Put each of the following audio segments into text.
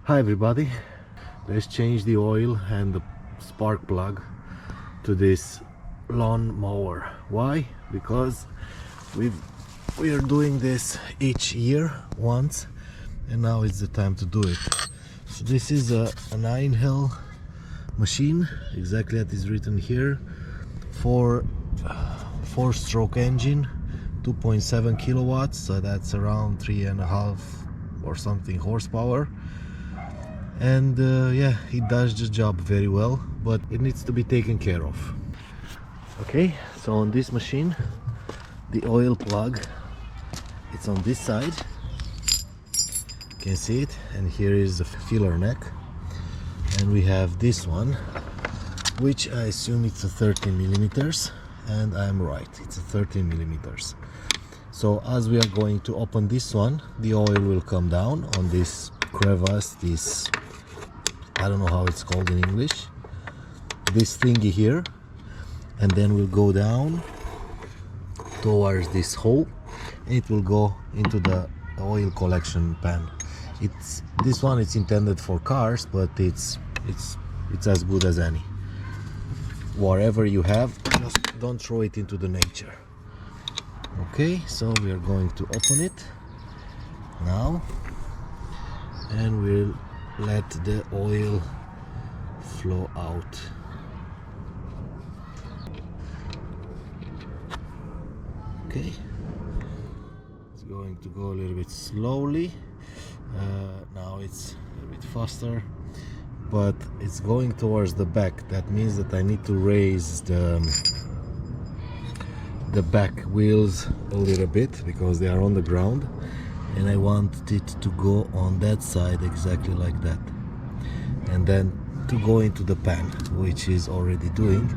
Hi everybody, let's change the oil and the spark plug to this lawn mower. Why? Because we are doing this each year once, and now it's the time to do it. So this is a 9L machine, exactly as is written here, for 4-stroke engine, 2.7 kilowatts, so that's around 3.5 or something horsepower. And yeah, it does the job very well, but it needs to be taken care of. Okay, so on this machine, the oil plug, it's on this side, you can see it, and here is the filler neck, and we have this one, which I assume it's a 13 millimeters, and I'm right, it's a 13 millimeters. So as we are going to open this one, the oil will come down on this crevice, this, I don't know how it's called in English, this thingy here, and then we'll go down towards this hole, and it will go into the oil collection pan. This one is intended for cars, but it's as good as any. Whatever you have, just don't throw it into the nature. Okay, so we are going to open it now, and we'll let the oil flow out. Okay, it's going to go a little bit slowly. Now it's a little bit faster, but it's going towards the back. That means that I need to raise the back wheels a little bit because they are on the ground, and I want it to go on that side exactly like that, and then to go into the pan, which is already doing,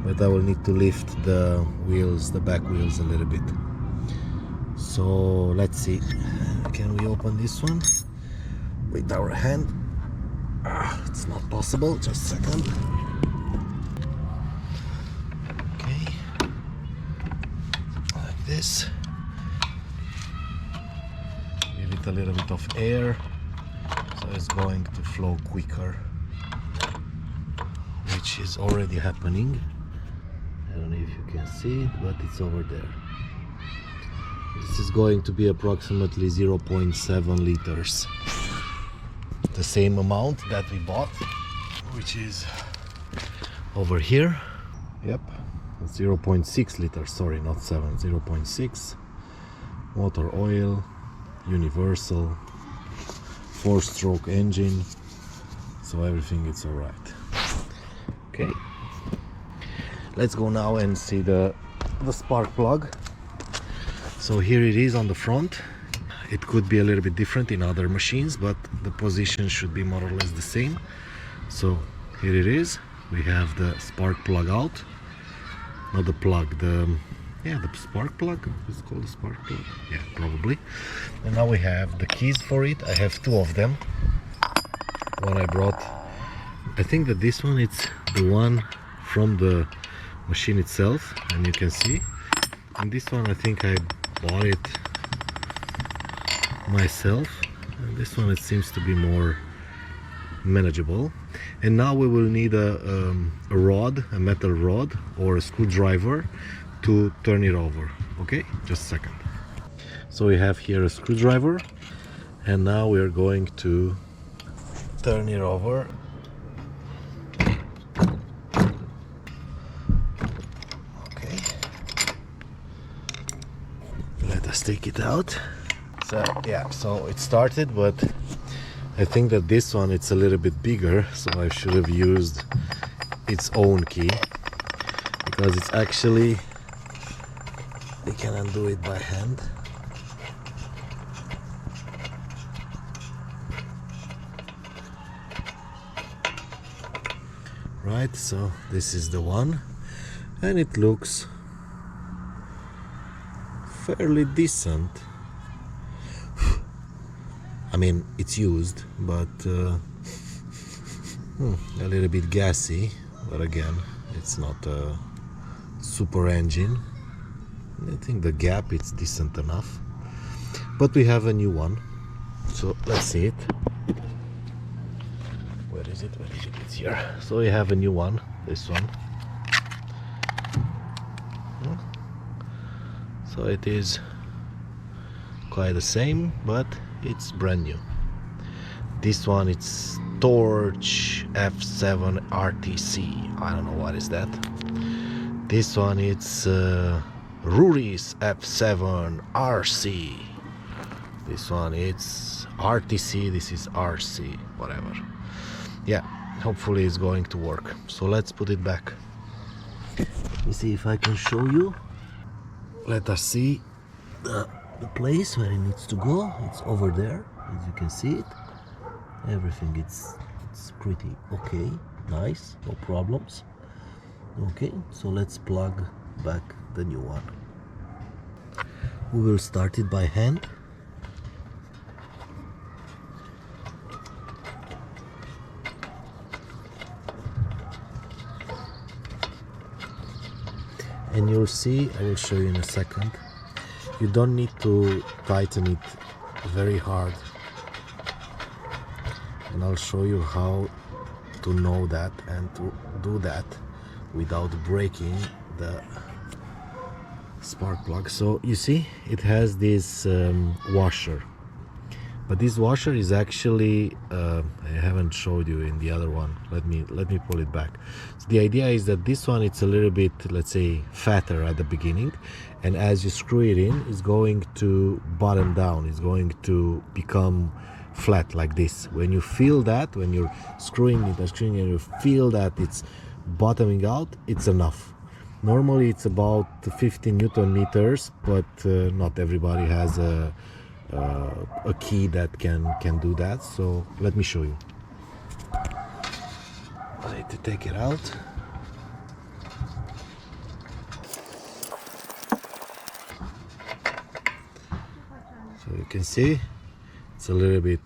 but I will need to lift the wheels, the back wheels, a little bit. So let's see, can we open this one with our hand? It's not possible, just a second. Okay, like this. Give it a little bit of air, so it's going to flow quicker, which is already happening. I don't know if you can see it, but it's over there. This is going to be approximately 0.7 liters. The same amount that we bought, which is over here. Yep, 0.6 liters, sorry, not 7, 0.6. Motor oil, universal, 4-stroke engine, so everything is all right. Okay, let's go now and see the spark plug. So here it is on the front. It could be a little bit different in other machines, but the position should be more or less the same. So here it is. We have the spark plug out, not the plug, the spark plug. It's called the spark plug, yeah, probably. And now we have the keys for it. I have two of them. One I brought, I think that this one, it's the one from the machine itself, and you can see. And this one, I think I bought it myself, and this one, it seems to be more manageable. And now we will need a rod, a metal rod or a screwdriver to turn it over. Okay, just a second. So we have here a screwdriver, and now we are going to turn it over. Okay, let us take it out. So yeah, so it started, but I think that this one, it's a little bit bigger, so I should have used its own key, because it's actually, we can undo it by hand. Right, so this is the one, and it looks fairly decent. I mean, it's used, but a little bit gassy, but again, it's not a super engine. I think the gap is decent enough, but we have a new one, so let's see it. is it? Where is it? It's here. So we have a new one, this one. So it is quite the same, but it's brand new. This one, it's Torch F7 RTC. I don't know what is that. This one, it's Ruris F7 RC. This one, it's RTC. This is RC, whatever. Yeah, hopefully it's going to work. So let's put it back. Let me see if I can show you. Let us see the place where it needs to go. It's over there, as you can see it. Everything it's pretty okay, nice, no problems. Okay, so let's plug back the new one. We will start it by hand. And you'll see, I will show you in a second, you don't need to tighten it very hard. And I'll show you how to know that and to do that without breaking the spark plug. So you see, it has this washer, but this washer is actually I haven't showed you in the other one. Let me pull it back. So the idea is that this one, it's a little bit, let's say, fatter at the beginning, and as you screw it in, it's going to bottom down. It's going to become flat like this. When you feel that, when you're screwing it and you feel that it's bottoming out, it's enough. Normally it's about 50 Newton meters, but not everybody has a key that can do that. So let me show you. I need to take it out. So you can see it's a little bit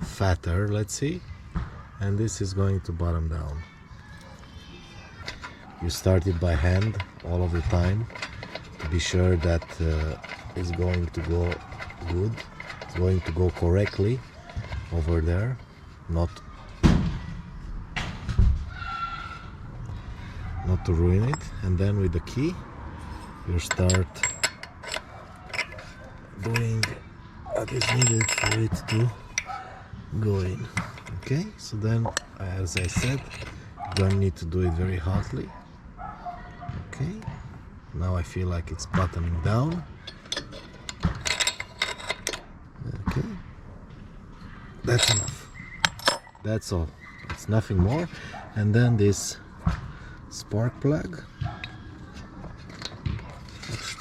fatter, let's see, and this is going to bottom down. You start it by hand all of the time to be sure that it's going to go good, it's going to go correctly over there, not to ruin it. And then with the key you start doing what is needed for it to go in. Okay, so then, as I said, you don't need to do it very hotly. Okay, now I feel like it's bottoming down. Okay, that's enough. That's all. It's nothing more. And then this spark plug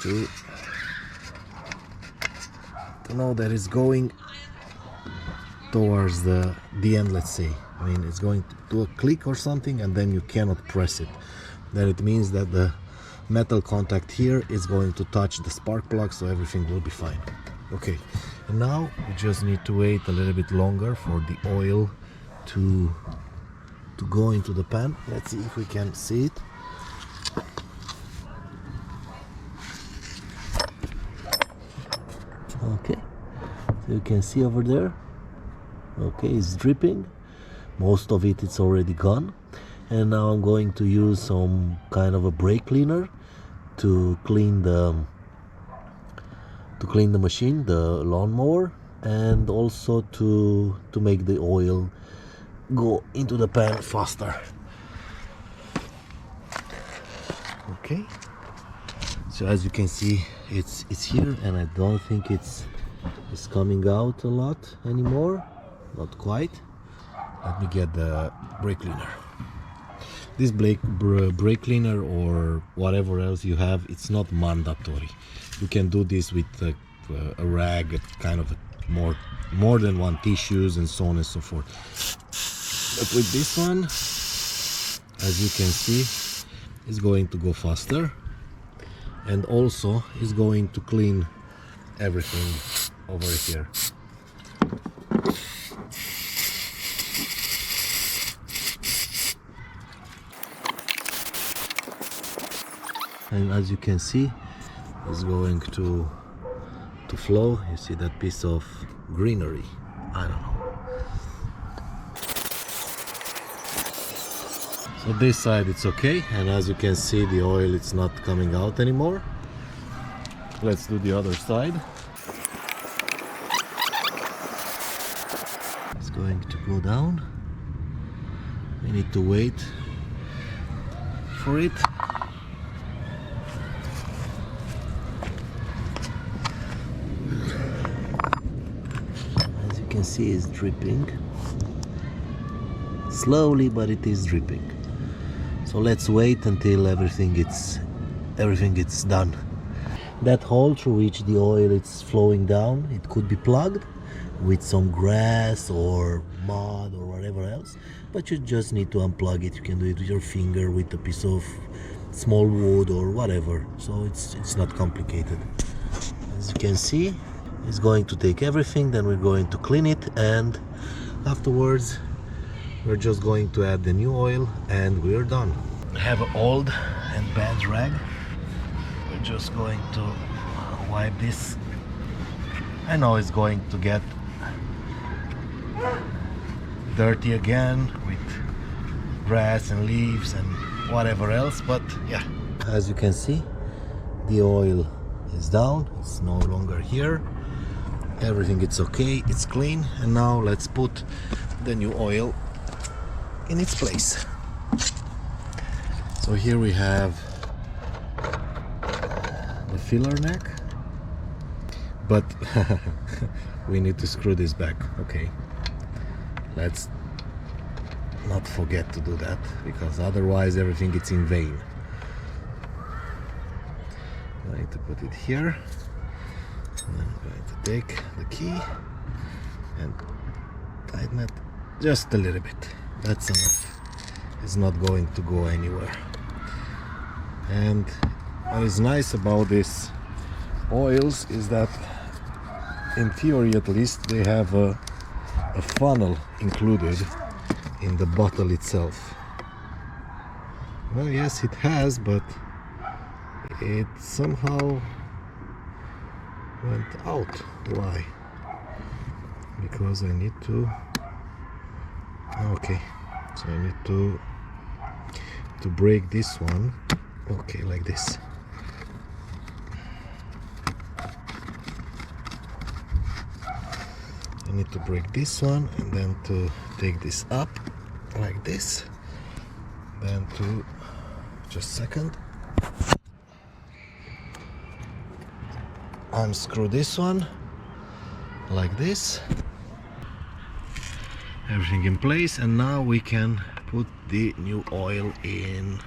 to know that it's going towards the end, let's say. I mean, it's going to do a click or something, and then you cannot press it. Then it means that the metal contact here is going to touch the spark plug, so everything will be fine. Okay, and now we just need to wait a little bit longer for the oil to go into the pan. Let's see if we can see it. Okay, so you can see over there. Okay, it's dripping. Most of it is already gone. And now I'm going to use some kind of a brake cleaner to clean the machine, the lawnmower, and also to make the oil go into the pan faster. Okay, so as you can see, it's here, and I don't think it's coming out a lot anymore. Not quite. Let me get the brake cleaner. This brake cleaner or whatever else you have, it's not mandatory. You can do this with a rag, kind of more than one tissues, and so on and so forth. But with this one, as you can see, it's going to go faster, and also is going to clean everything over here. And as you can see, it's going to flow. You see that piece of greenery? I don't know. So this side it's okay, and as you can see the oil it's not coming out anymore. Let's do the other side. It's going to go down. We need to wait for it. As you can see, it's dripping. Slowly, but it is dripping. So let's wait until everything gets done. That hole through which the oil is flowing down, it could be plugged with some grass or mud or whatever else, but you just need to unplug it. You can do it with your finger, with a piece of small wood or whatever. So it's not complicated. As you can see, it's going to take everything, then we're going to clean it, and afterwards we're just going to add the new oil and we're done. I have an old and bad rag. We're just going to wipe this. I know it's going to get dirty again with grass and leaves and whatever else, but yeah. As you can see, the oil is down. It's no longer here. Everything is okay, it's clean, and now let's put the new oil in its place. So here we have the filler neck, but we need to screw this back. Okay, let's not forget to do that, because otherwise everything is in vain. I'm going to put it here, and I'm going to take the key and tighten it just a little bit. That's enough. It's not going to go anywhere. And what is nice about these oils is that, in theory at least, they have a funnel included in the bottle itself. Well, yes, it has, but it somehow went out. Why? Because I need to... Okay, so I need to break this one. Okay, like this. I need to break this one, and then to take this up like this, then to just a second unscrew this one like this. Everything in place, and now we can put the new oil in.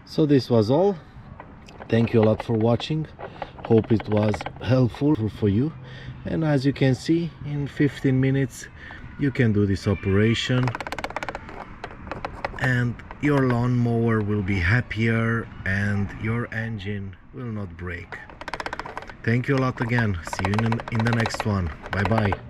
So this was all. Thank you a lot for watching. Hope it was helpful for you. And as you can see, in 15 minutes you can do this operation, and your lawnmower will be happier and your engine will not break. Thank you a lot again. See you in the next one. Bye bye.